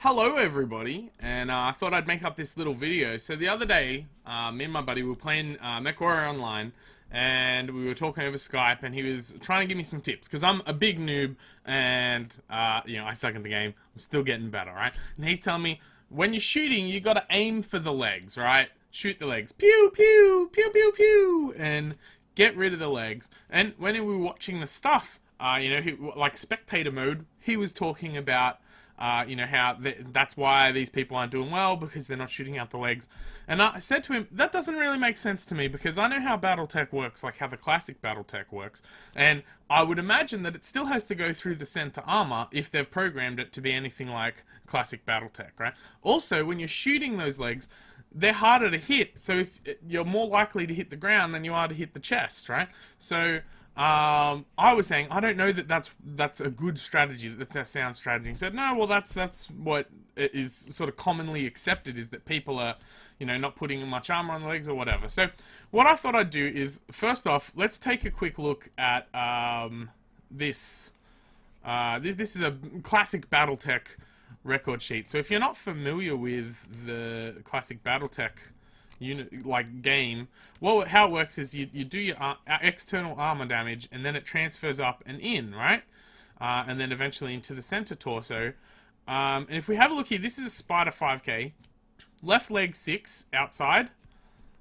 Hello everybody, and I thought I'd make up this little video. So the other day, me and my buddy were playing Mechwarrior Online, and we were talking over Skype, and he was trying to give me some tips, because I'm a big noob, and, I suck at the game. I'm still getting better, right? And he's telling me, when you're shooting, you gotta aim for the legs, right? Shoot the legs. Pew, pew, pew, pew, pew, and get rid of the legs. And when we were watching the stuff, like spectator mode, he was talking about how that's why these people aren't doing well, because they're not shooting out the legs. And I said to him, that doesn't really make sense to me, because I know how Battletech works, like how the classic Battletech works, and I would imagine that it still has to go through the center armor if they've programmed it to be anything like classic Battletech, right? Also, when you're shooting those legs, they're harder to hit, so if you're more likely to hit the ground than you are to hit the chest, right? So I was saying, I don't know that that's a good strategy, that's a sound strategy. He said, no, well, that's what is sort of commonly accepted, is that people are, not putting much armor on the legs or whatever. So what I thought I'd do is, first off, let's take a quick look at this. This is a classic Battletech record sheet. So if you're not familiar with the classic Battletech game, well, how it works is you do your external armor damage, and then it transfers up and in, right? And then eventually into the center torso. And if we have a look here, this is a Spider 5K. Left leg 6 outside,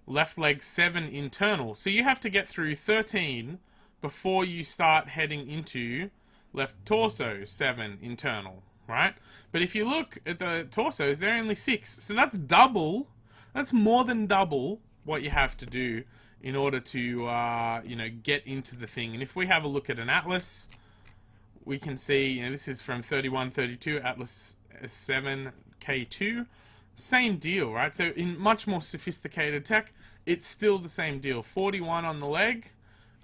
left leg 7 internal. So you have to get through 13 before you start heading into left torso 7 internal, right? But if you look at the torsos, they're only 6. So that's double. That's more than double what you have to do in order to, get into the thing. And if we have a look at an Atlas, we can see, this is from 3132, Atlas 7K2. Same deal, right? So in much more sophisticated tech, it's still the same deal. 41 on the leg,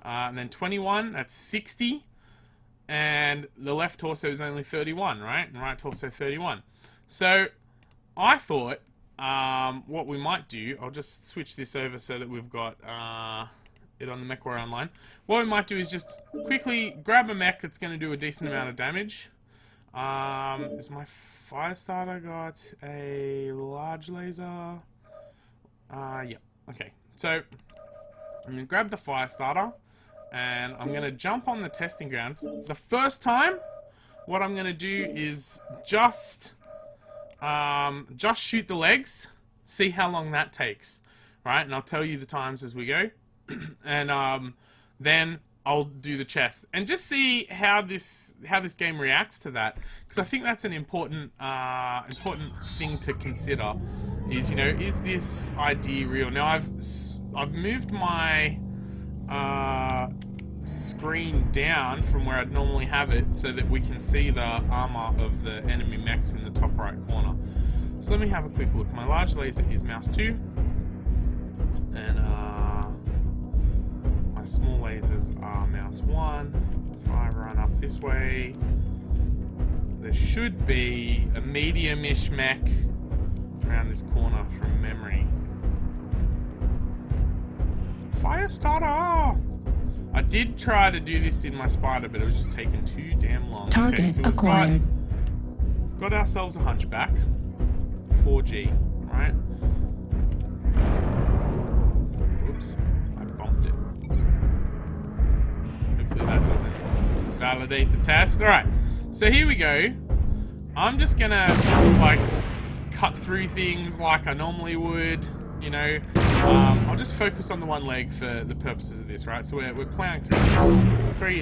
and then 21, that's 60. And the left torso is only 31, right? And right torso 31. So I thought, what we might do, I'll just switch this over so that we've got it on the Mechwarrior Online. What we might do is just quickly grab a mech that's going to do a decent amount of damage. Is my fire starter got a large laser? Yeah. Okay. So I'm going to grab the fire starter, and I'm going to jump on the testing grounds. The first time, what I'm going to do is just shoot the legs, see how long that takes, right? And I'll tell you the times as we go, and then I'll do the chest and just see how this game reacts to that, because I think that's an important thing to consider. Is is this idea real? Now I've moved my screen down from where I'd normally have it so that we can see the armor of the enemy mechs in the top right corner. So let me have a quick look. My large laser is mouse 2, and my small lasers are mouse 1. If I run up this way, there should be a medium-ish mech around this corner from memory. Fire starter! I did try to do this in my spider, but it was just taking too damn long. Target okay, so acquired. we've got ourselves a hunchback. 4G, right? Oops, I bumped it. Hopefully that doesn't validate the test. Alright, so here we go. I'm just gonna, cut through things like I normally would. I'll just focus on the one leg for the purposes of this, right? So we're plowing through this.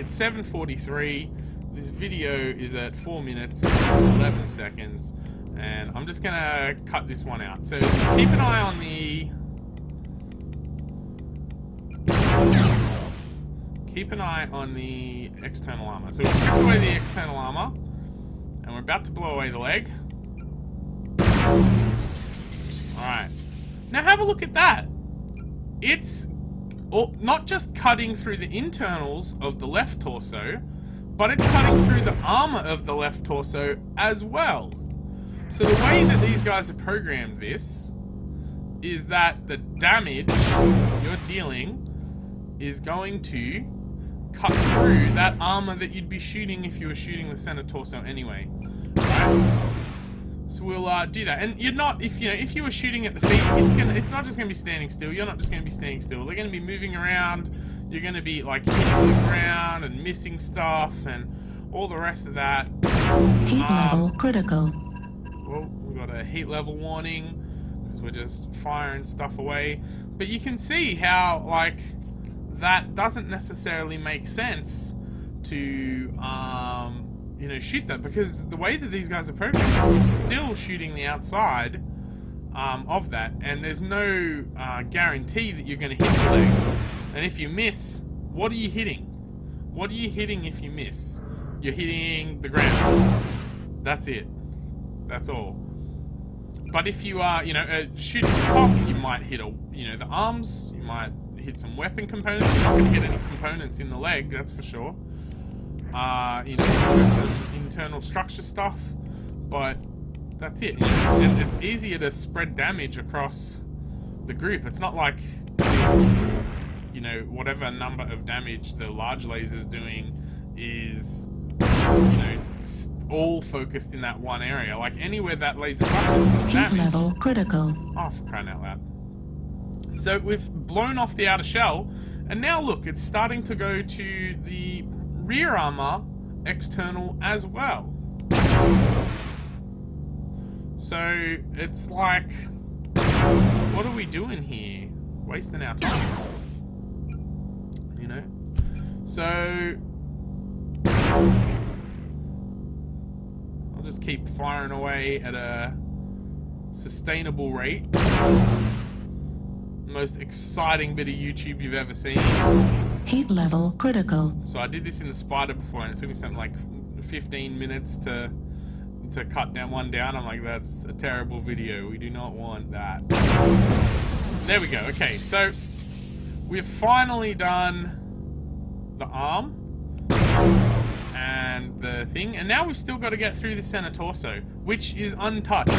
It's 7:43. This video is at 4 minutes 11 seconds, and I'm just gonna cut this one out. So keep an eye on the external armor. So we've stripped away the external armor, and we're about to blow away the leg. All right. Now have a look at that. It's not just cutting through the internals of the left torso, but it's cutting through the armor of the left torso as well. So the way that these guys have programmed this is that the damage you're dealing is going to cut through that armor that you'd be shooting if you were shooting the center torso anyway. Right? So will do that. And you're not, if you were shooting at the feet, it's not just gonna be standing still. You're not just gonna be standing still. They're gonna be moving around. You're gonna be like hitting the ground and missing stuff and all the rest of that. Heat level critical. Well, we've got a heat level warning because we're just firing stuff away. But you can see how like that doesn't necessarily make sense to shoot that, because the way that these guys are programmed, you're still shooting the outside of that, and there's no guarantee that you're going to hit the legs. And if you miss, what are you hitting? What are you hitting if you miss? You're hitting the ground. That's it. That's all. But if you are, shooting the top, you might hit the arms. You might hit some weapon components. You're not going to hit any components in the leg, that's for sure. Some internal structure stuff, but that's it. And it's easier to spread damage across the group. It's not like this, whatever number of damage the large laser's doing is, all focused in that one area. Like anywhere that laser touches, it's damage. Heat level critical. Oh, for crying out loud. So we've blown off the outer shell, and now look, it's starting to go to the rear armor external as well. So it's like, what are we doing here? Wasting our time. So I'll just keep firing away at a sustainable rate. Most exciting bit of YouTube you've ever seen. Heat level critical. So I did this in the spider before, and it took me something like 15 minutes to cut one down. I'm like, that's a terrible video. We do not want that. There we go. Okay, so we've finally done the arm and the thing, and now we've still got to get through the center torso, which is untouched,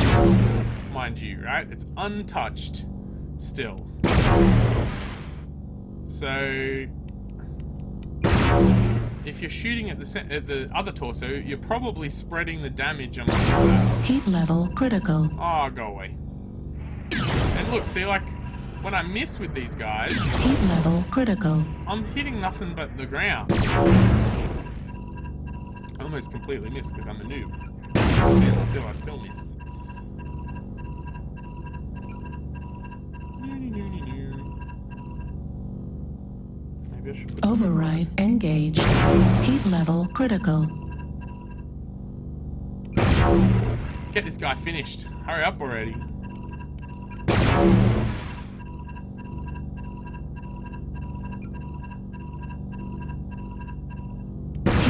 mind you, right? It's untouched still. So if you're shooting at the other torso, you're probably spreading the damage amongst that. Heat level critical. Oh, go away. And look, see, like, when I miss with these guys, heat level critical. I'm hitting nothing but the ground. I almost completely missed because I'm a noob. Stand still, I still missed. Maybe I should put override engage. Heat level critical. Let's get this guy finished. Hurry up already.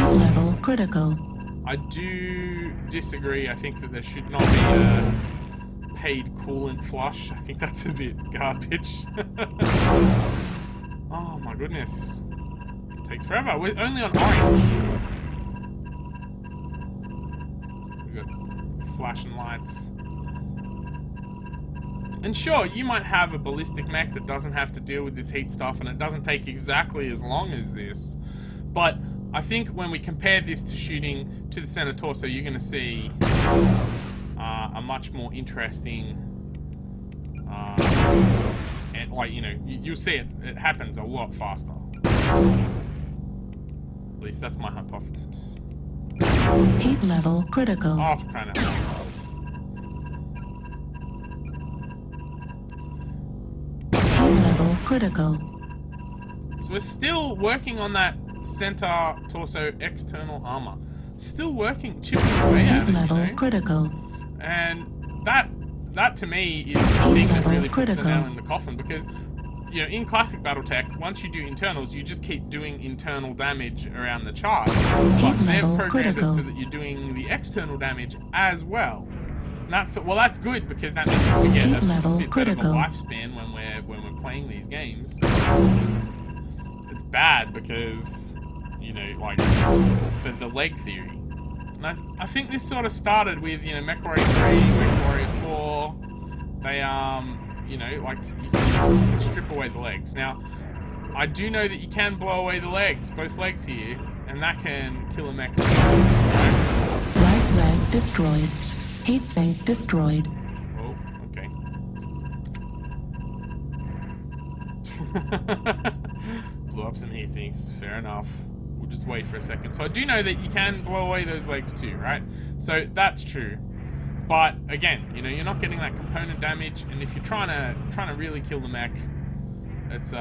Heat level critical. I do disagree. I think that there should not be a paid coolant flush. I think that's a bit garbage. Oh my goodness. This takes forever. We're only on orange. We've got flashing lights. And sure, you might have a ballistic mech that doesn't have to deal with this heat stuff, and it doesn't take exactly as long as this. But I think when we compare this to shooting to the center torso, you're going to see a much more interesting, and like, you'll see it happens a lot faster. At least that's my hypothesis. Heat level critical. Oh, for crying out loud. Heat level critical. So we're still working on that center torso external armor. Still working, chipping away at it. Heat level critical. And that to me is the thing that really puts the nail in the coffin, because in classic BattleTech, once you do internals, you just keep doing internal damage around the charge. But they've programmed it so that you're doing the external damage as well. And that's good, because that means that we get a bit better of a lifespan when we're playing these games. It's bad because for the leg theory. And I think this sort of started with Mechwarrior 3, Mechwarrior 4. They you can strip away the legs. Now, I do know that you can blow away the legs, both legs here, and that can kill a mech. Right leg destroyed. Heat sink destroyed. Oh, okay. Blew up some heat sinks. Fair enough. We'll just wait for a second. So I do know that you can blow away those legs too, right? So that's true. But again, you know, you're not getting that component damage, and if you're trying to really kill the mech, it's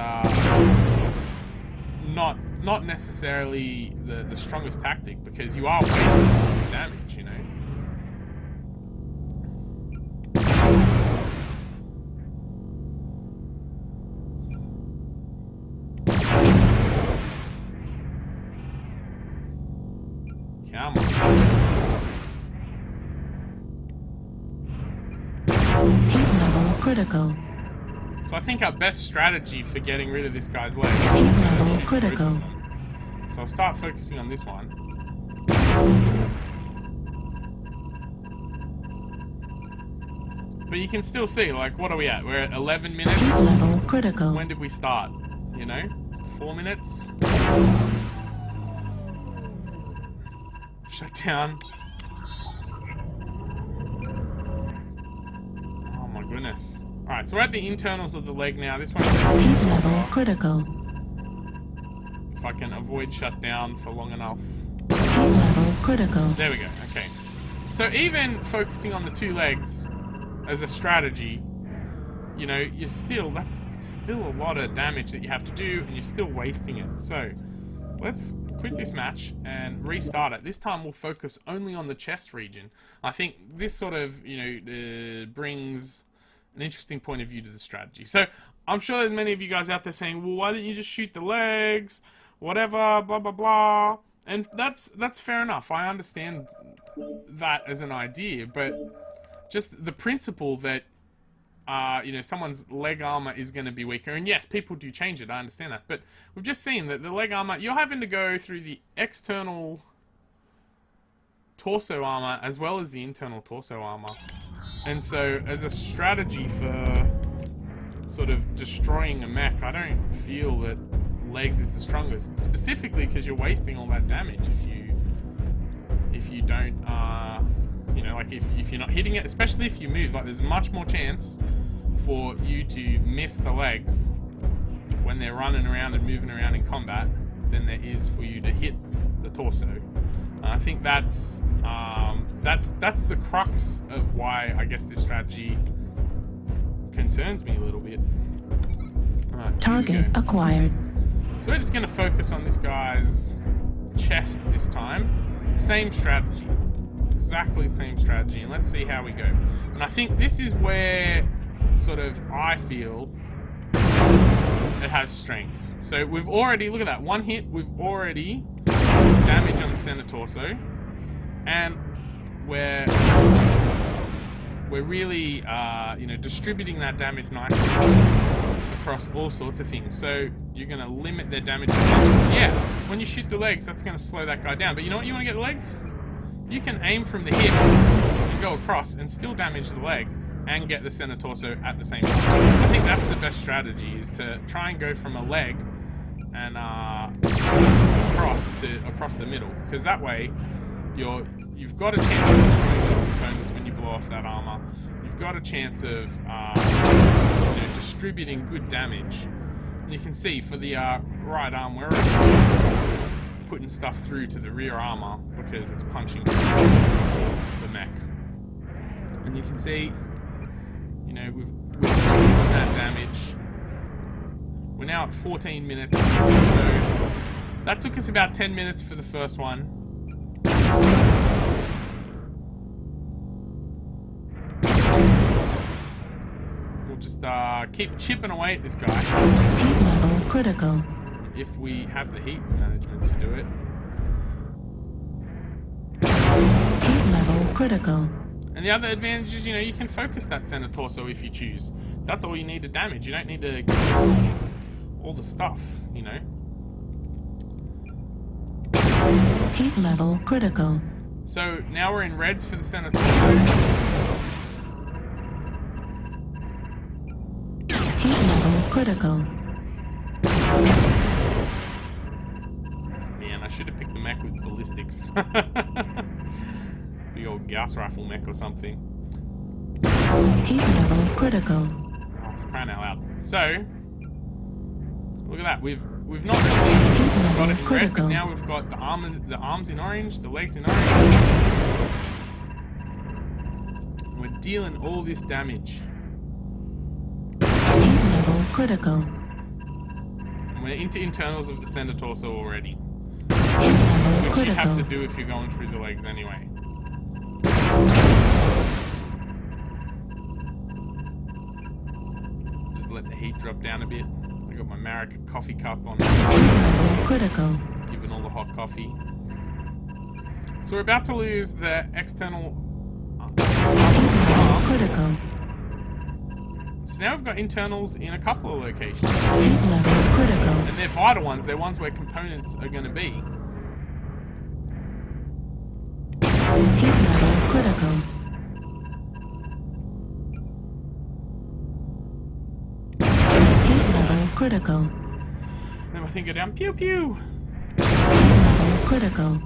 not necessarily the strongest tactic, because you are wasting all this damage, you know. Come on. Heat level critical. So I think our best strategy for getting rid of this guy's legs Heat is to level shoot both critical. of them. So I'll start focusing on this one. But you can still see, like, what are we at? We're at 11 minutes. Heat level critical. When did we start? You know? 4 minutes? Shut down. Oh my goodness. Alright, so we're at the internals of the leg now. This one is Heat level critical. if I can avoid shutdown for long enough. Heat level critical. There we go, okay. So even focusing on the two legs as a strategy, you know, that's still a lot of damage that you have to do, and you're still wasting it. So let's quit this match and restart it. This time we'll focus only on the chest region. I think this sort of, you know, brings an interesting point of view to the strategy. So I'm sure there's many of you guys out there saying, well, why didn't you just shoot the legs? Whatever, blah, blah, blah. And that's fair enough. I understand that as an idea, but just the principle that, you know, someone's leg armor is going to be weaker. And yes, people do change it, I understand that. But we've just seen that the leg armor, you're having to go through the external torso armor as well as the internal torso armor. And so, as a strategy for sort of destroying a mech, I don't feel that legs is the strongest. Specifically because you're wasting all that damage if you don't, you know, like if you're not hitting it, especially if you move. Like, there's much more chance for you to miss the legs when they're running around and moving around in combat than there is for you to hit the torso. I think that's the crux of why I guess this strategy concerns me a little bit. Right, Target acquired. so we're just going to focus on this guy's chest this time. Same strategy. Exactly the same strategy. And let's see how we go. And I think this is where sort of I feel it has strengths. So we've already, look at that, one hit, we've already damage on the center torso, and we're really you know, distributing that damage nicely across all sorts of things. So you're going to limit their damage potential. Yeah, when you shoot the legs, that's going to slow that guy down. But you know what, you want to get the legs? You can aim from the hip and go across and still damage the leg and get the center torso at the same time. I think that's the best strategy, is to try and go from a leg and across the middle, because that way you've got a chance of destroying those components when you blow off that armor. You've got a chance of you know, distributing good damage. And you can see for the right arm, we're already putting stuff through to the rear armor because it's punching the mech. And you can see, you know, we've done that damage. We're now at 14 minutes, so that took us about 10 minutes for the first one. We'll just keep chipping away at this guy. Heat level critical. If we have the heat management to do it. Heat level critical. And the other advantage is, you know, you can focus that center torso if you choose. That's all you need to damage. You don't need to kill all the stuff, you know. Heat level critical. So now we're in reds for the center torso. Heat level critical. Man, I should have picked the mech with ballistics. big old gas rifle mech or something. Heat level critical. Oh, for crying out loud. So, look at that. We've not really got it in red, but now we've got the arms in orange, the legs in orange. We're dealing all this damage. Heat level critical. And we're into internals of the center torso already. Heat level Which you have to critical. do if you're going through the legs anyway. Just let the heat drop down a bit. I got my Marek coffee cup on, Heat level critical. giving all the hot coffee. So we're about to lose the external Heat level critical. So now we've got internals in a couple of locations. Heat level critical. And they're vital ones. They're ones where components are going to be. Heat level critical. Heat level critical. Then my thing go down. Pew pew. Heat level critical.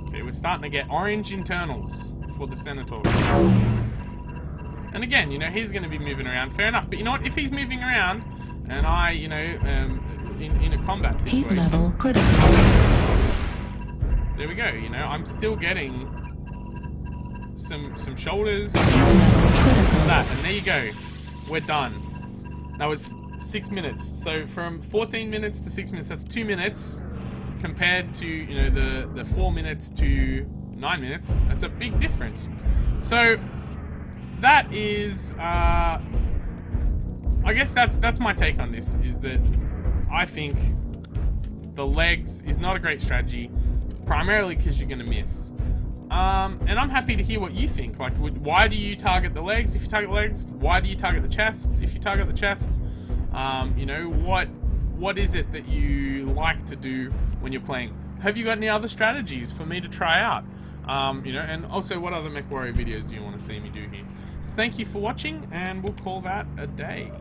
Okay, we're starting to get orange internals for the Senator. And again, you know, he's going to be moving around. Fair enough. But you know what? If he's moving around and I, you know, in a combat Heat situation, level critical. there we go. You know, I'm still getting some shoulders. Heat level critical. That, and there you go. We're done. That was 6 minutes. So from 14 minutes to 6 minutes, that's 2 minutes compared to, you know, the 4 minutes to 9 minutes. That's a big difference. So that is, I guess that's my take on this, is that I think the legs is not a great strategy, primarily because you're going to miss. And I'm happy to hear what you think. Like, why do you target the legs if you target the legs? Why do you target the chest if you target the chest? You know, what is it that you like to do when you're playing? Have you got any other strategies for me to try out? You know, and also what other Mechwarrior videos do you want to see me do here? So thank you for watching, and we'll call that a day.